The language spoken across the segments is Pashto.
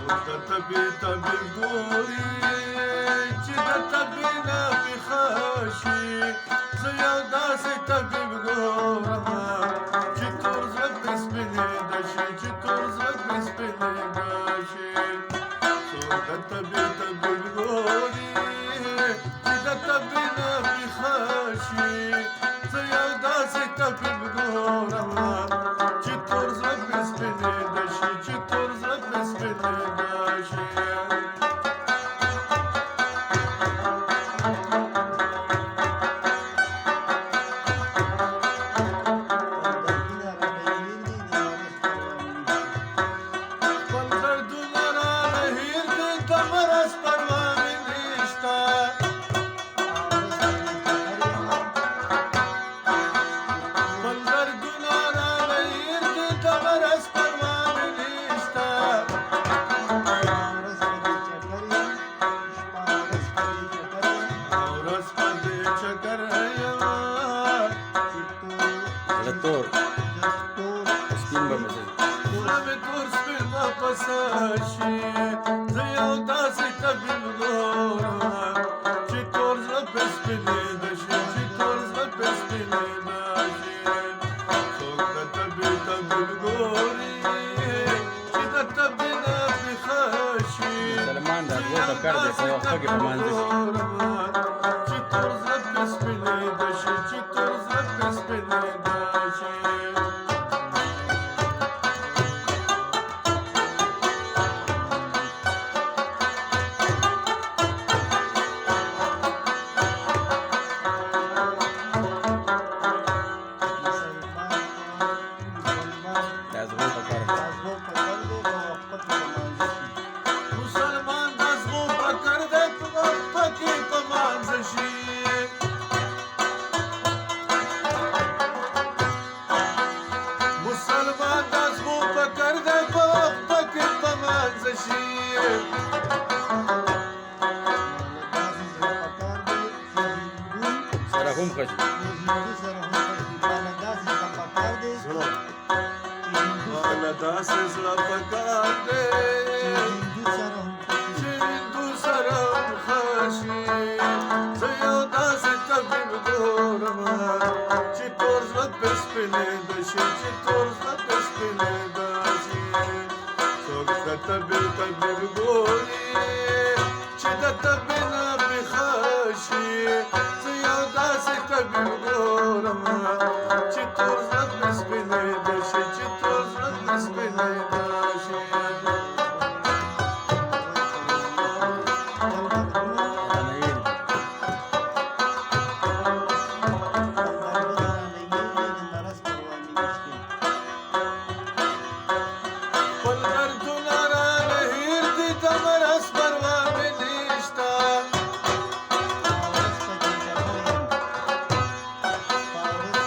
تبي تبي ګوري چې د تبي نه بخاشي زه یو داسې طبیب ګورم چې تور زړه پرې سپینېده شي چې تور زړه پرې سپینېده شي څوک د تبي طبیب ګوري چې د تبي نه بخاشي زه یو داسې طبیب ګورم چې تور زړه پرې سپینېده شي چې تور زړه پرې سپینېده شي زه یو داسې طبیب ګورم چې تور زړه پرې سپینېده شي چې تور زړه پرې سپینېده شي څوک د طبي طبیب ګوري چې د طبي نه پېښه شي زه یو داسې طبیب ګورم چې تور زړه پرې سپینېده شي چې تور زړه پرې سپینېده شي داسې زړه پکار دی چې هندو سره هم ښه شي زه یو داسې طبیب ګورم چې تور زړه پرې سپینېده شي چې تور زړه پرې سپینېده شي څوک د طبي طبیب ګوري چې د طبي نه بېخه شي زه یو داسې طبیب ګورم چې تور زړه پرې سپینېده شي چې تور زړه پرې سپینېده شي خپل دردونه رانه هېر دي د مرض پروا مې نشته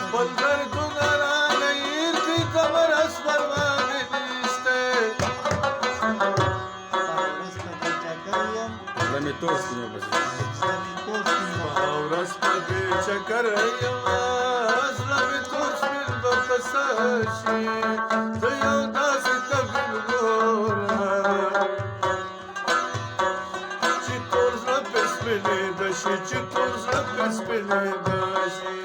خپل دردونه رانه هېر دي د مرض پروا مې نشته ورځ په دې چکر یم زړه مې تور سپین به په سر شي زه یو داسې طبیب ګورم چې تور زړه پرې سپینېده شي چې تور زړه پرې سپینېده شي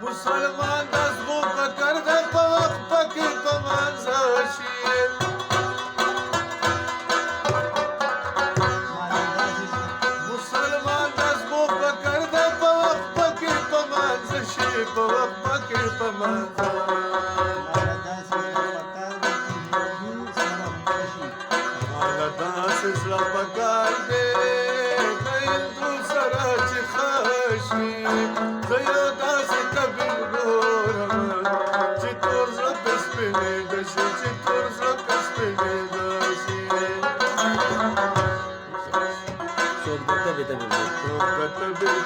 مسلمان د زغو فکر دی په وخت پکې په منځه شي مسلمان د زغو فکر دی په وخت پکې په منځه شي په وخت پکې په منځه ماله داسې زړه پکار دی د هندو سره چې ښه شي زه یو داسې طبیب ګورم چې تور زړه پرې سپینېده شي چې تور زړه پرې سپینېده شي څوک د طبي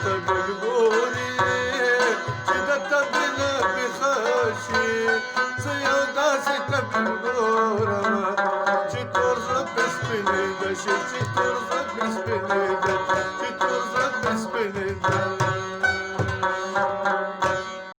طبیب ګوري چې د طبي نه بېخه شي زه یو داسې طبیب ګورم چې تور زړه پرې سپینېده خاشي چې تور زړه مې سپینېده چې